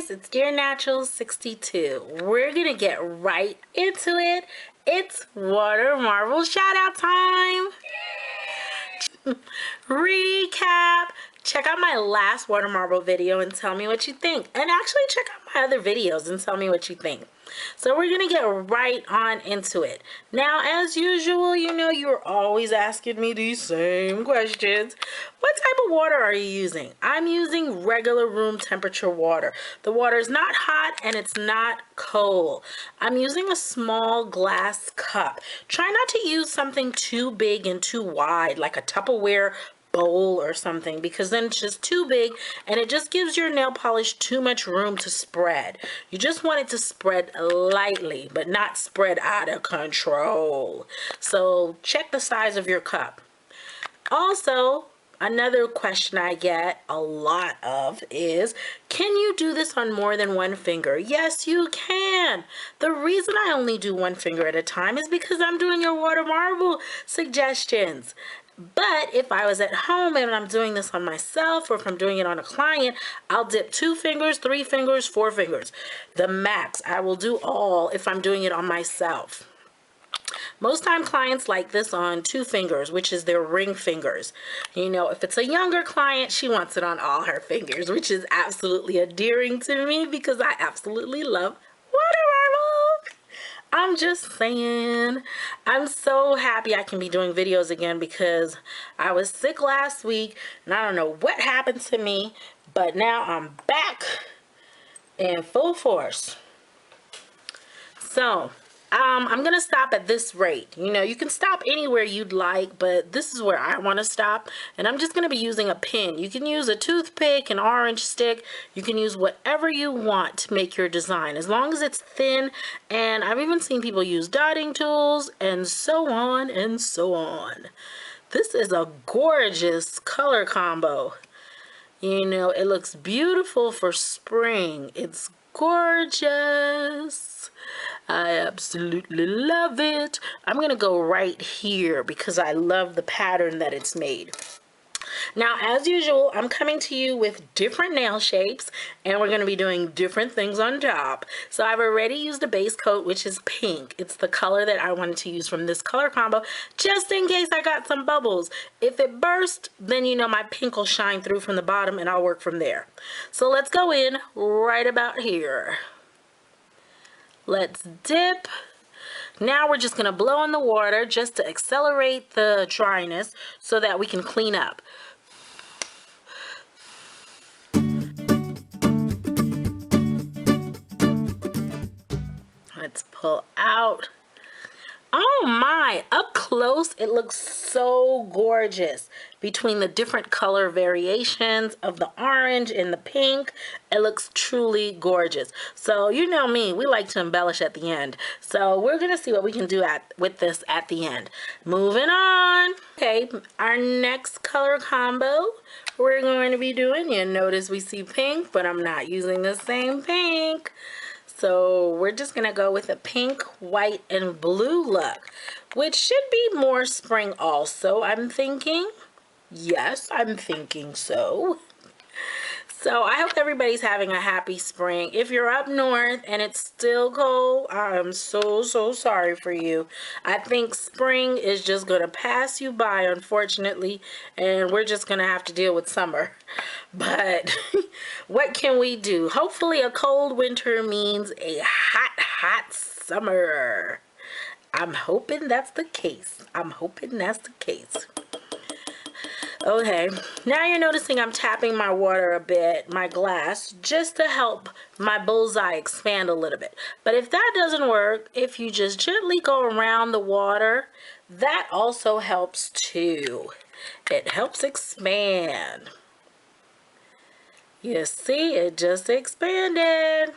guys, it's Dearnatural62. We're gonna get right into it. It's water marble shout out time. Recap. Check out my last water marble video and tell me what you think. And actually check out my other videos and tell me what you think. So we're gonna get right on into it. Now, as usual, you know you're always asking me these same questions. What type of water are you using? I'm using regular room temperature water. The water is not hot and it's not cold. I'm using a small glass cup. Try not to use something too big and too wide, like a Tupperware bowl or something, because then it's just too big and it just gives your nail polish too much room to spread. You just want it to spread lightly, but not spread out of control. So check the size of your cup. Also, another question I get a lot of is, can you do this on more than one finger? Yes, you can. The reason I only do one finger at a time is because I'm doing your water marble suggestions. But if I was at home and I'm doing this on myself, or if I'm doing it on a client, I'll dip 2 fingers, 3 fingers, 4 fingers. The max. I will do all if I'm doing it on myself. Most time clients like this on 2 fingers, which is their ring fingers. You know, if it's a younger client, she wants it on all her fingers, which is absolutely endearing to me because I absolutely love water marble. I'm just saying, I'm so happy I can be doing videos again because I was sick last week and I don't know what happened to me, but now I'm back in full force. So, I'm gonna stop at this rate. You know, you can stop anywhere you'd like, but this is where I want to stop. And I'm just gonna be using a pin. You can use a toothpick, an orange stick. You can use whatever you want to make your design, as long as it's thin. And I've even seen people use dotting tools and so on and so on. This is a gorgeous color combo. You know, it looks beautiful for spring. It's gorgeous. I absolutely love it. I'm gonna go right here because I love the pattern that it's made. Now, as usual, I'm coming to you with different nail shapes and we're going to be doing different things on top. So I've already used a base coat, which is pink. It's the color that I wanted to use from this color combo, just in case I got some bubbles. If it burst, then you know my pink will shine through from the bottom and I'll work from there. So let's go in right about here. Let's dip. Now we're just going to blow in the water just to accelerate the dryness so that we can clean up. Let's pull out. Oh my, up close it looks so gorgeous. Between the different color variations of the orange and the pink, it looks truly gorgeous. So you know me, we like to embellish at the end. So we're gonna see what we can do with this at the end. Moving on. Okay, our next color combo we're going to be doing, you notice we see pink, but I'm not using the same pink. So we're just gonna go with a pink, white, and blue look, which should be more spring also, I'm thinking. Yes, I'm thinking so. So I hope everybody's having a happy spring. If you're up north and it's still cold, I'm so sorry for you. I think spring is just going to pass you by, unfortunately, and we're just going to have to deal with summer. But what can we do? Hopefully a cold winter means a hot summer. I'm hoping that's the case. I'm hoping that's the case. Okay, now you're noticing I'm tapping my water a bit, my glass, just to help my bullseye expand a little bit. But if that doesn't work, if you just gently go around the water, that also helps too. It helps expand. You see, it just expanded.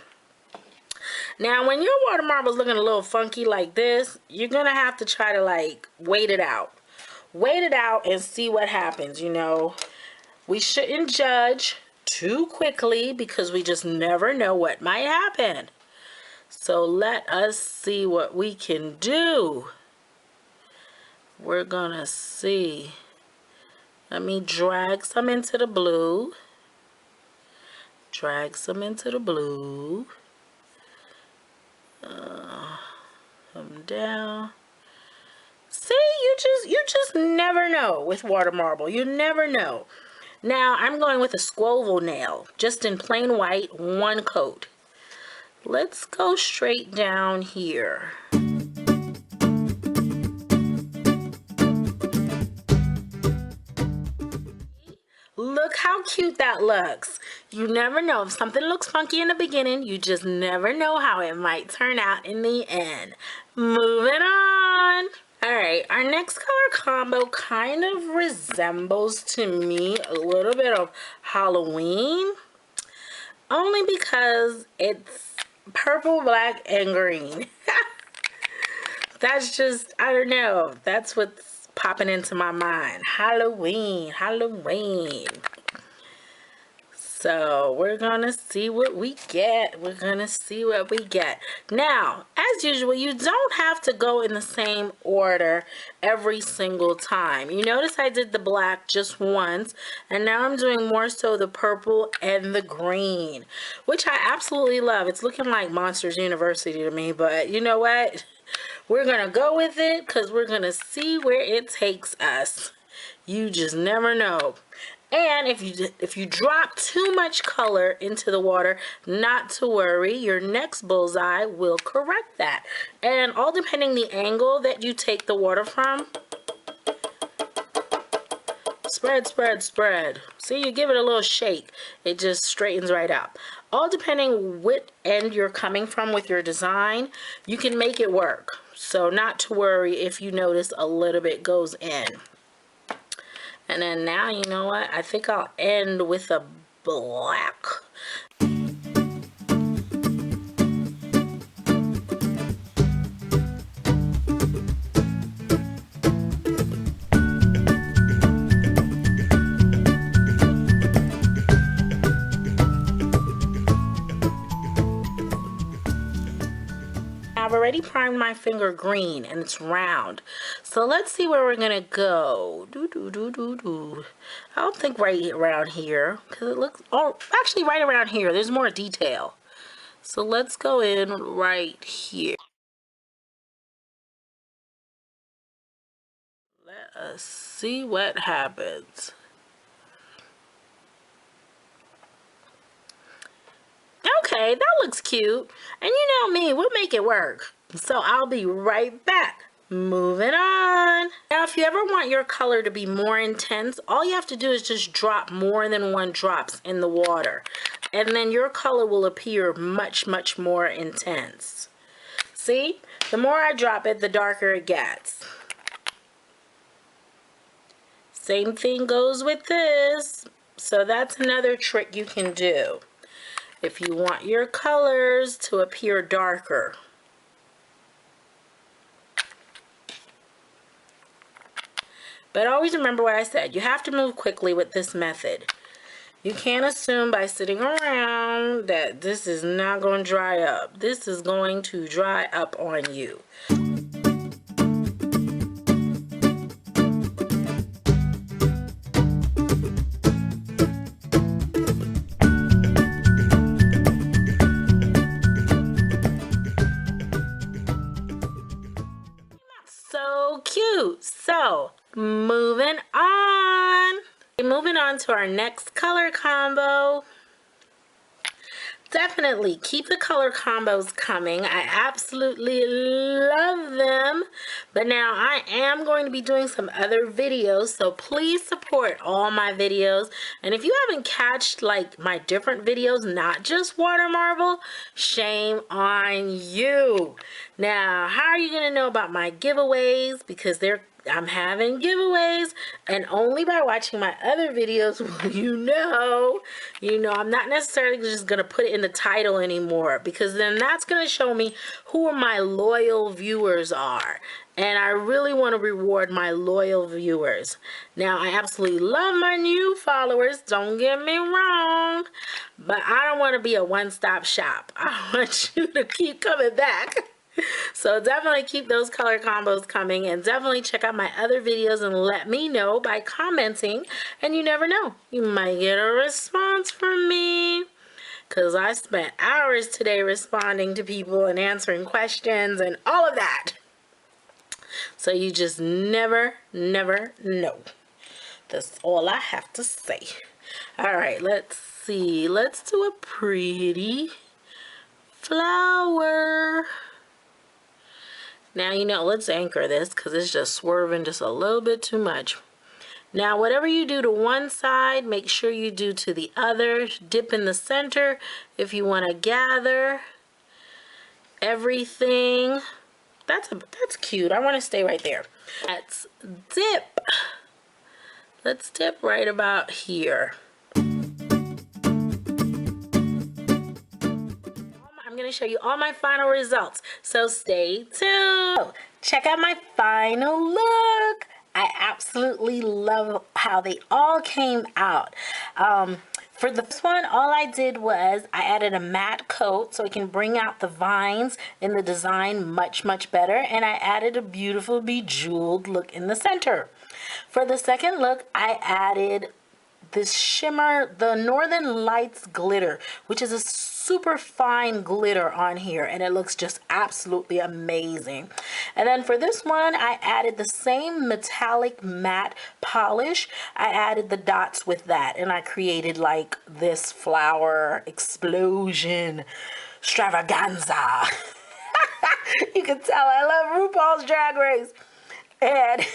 Now, when your water marble is looking a little funky like this, you're going to have to try to like wait it out. Wait it out and see what happens. You know, we shouldn't judge too quickly because we just never know what might happen. So let us see what we can do. We're gonna see. Let me drag some into the blue. Drag some into the blue. Come down. See, you just never know with water marble. You never know. Now I'm going with a squoval nail, just in plain white, one coat. Let's go straight down here. Look how cute that looks. You never know. If something looks funky in the beginning, you just never know how it might turn out in the end. Moving on. Alright, our next color combo kind of resembles to me a little bit of Halloween. Only because it's purple, black, and green. That's just, I don't know. That's what's popping into my mind. Halloween, Halloween. So we're gonna see what we get. We're gonna see what we get. Now, as usual, you don't have to go in the same order every single time. You notice I did the black just once, and now I'm doing more so the purple and the green, which I absolutely love. It's looking like Monsters University to me, but you know what? We're gonna go with it because we're gonna see where it takes us. You just never know. And if you drop too much color into the water, not to worry, your next bullseye will correct that. And all depending the angle that you take the water from, spread, spread, spread. See, you give it a little shake, it just straightens right out. All depending what end you're coming from with your design, you can make it work. So not to worry if you notice a little bit goes in. And then now, you know what? I think I'll end with a black. I've already primed my finger green and it's round. So let's see where we're gonna go. I don't think right around here because it looks, oh, actually right around here. There's more detail. So let's go in right here. Let us see what happens. Okay, that looks cute. And you know me, we'll make it work. So I'll be right back. Moving on. Now, if you ever want your color to be more intense, all you have to do is just drop more than one drops in the water. And then your color will appear much, much more intense. See? The more I drop it, the darker it gets. Same thing goes with this. So that's another trick you can do if you want your colors to appear darker. But always remember what I said. You have to move quickly with this method. You can't assume by sitting around that this is not going to dry up. This is going to dry up on you. So cute. So moving on. Moving on to our next color combo. Definitely keep the color combos coming. I absolutely love them. But now I am going to be doing some other videos, so please support all my videos. And if you haven't catched like my different videos, not just water marble, shame on you. Now, how are you going to know about my giveaways? Because I'm having giveaways, and only by watching my other videos will you know. I'm not necessarily just going to put it in the title anymore, because then that's going to show me who my loyal viewers are. And I really want to reward my loyal viewers. Now, I absolutely love my new followers, don't get me wrong, but I don't want to be a one-stop shop. I want you to keep coming back. So definitely keep those color combos coming, and definitely check out my other videos and let me know by commenting, and you never know, you might get a response from me. because I spent hours today responding to people and answering questions and all of that. So you just never know. That's all I have to say. All right, let's see. Let's do a pretty flower. Now, you know, let's anchor this because it's just swerving just a little bit too much. Now, whatever you do to one side, make sure you do to the other. Dip in the center if you want to gather everything. That's cute. I want to stay right there. Let's dip. Let's dip right about here. I'm going to show you all my final results, so stay tuned. Check out my final look. I absolutely love how they all came out. For this one, all I did was I added a matte coat so it can bring out the vines in the design much better, and I added a beautiful bejeweled look in the center. For the second look, I added this shimmer, the Northern Lights glitter, which is a super fine glitter on here, and it looks just absolutely amazing. And then for this one, I added the same metallic matte polish. I added the dots with that, and I created like this flower explosion extravaganza. You can tell I love RuPaul's Drag Race. And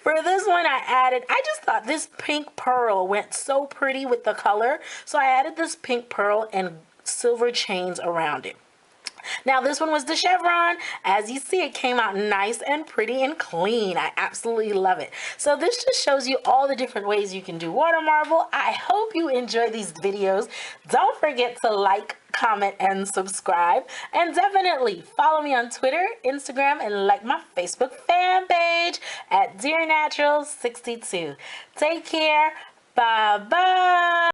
for this one, I just thought this pink pearl went so pretty with the color. So I added this pink pearl and silver chains around it. Now this one was the Chevron. As you see, it came out nice and pretty and clean. I absolutely love it. So this just shows you all the different ways you can do water marble. I hope you enjoy these videos. Don't forget to like, comment, and subscribe. And definitely follow me on Twitter, Instagram, and like my Facebook fan page at Dearnatural62. Take care. Bye-bye.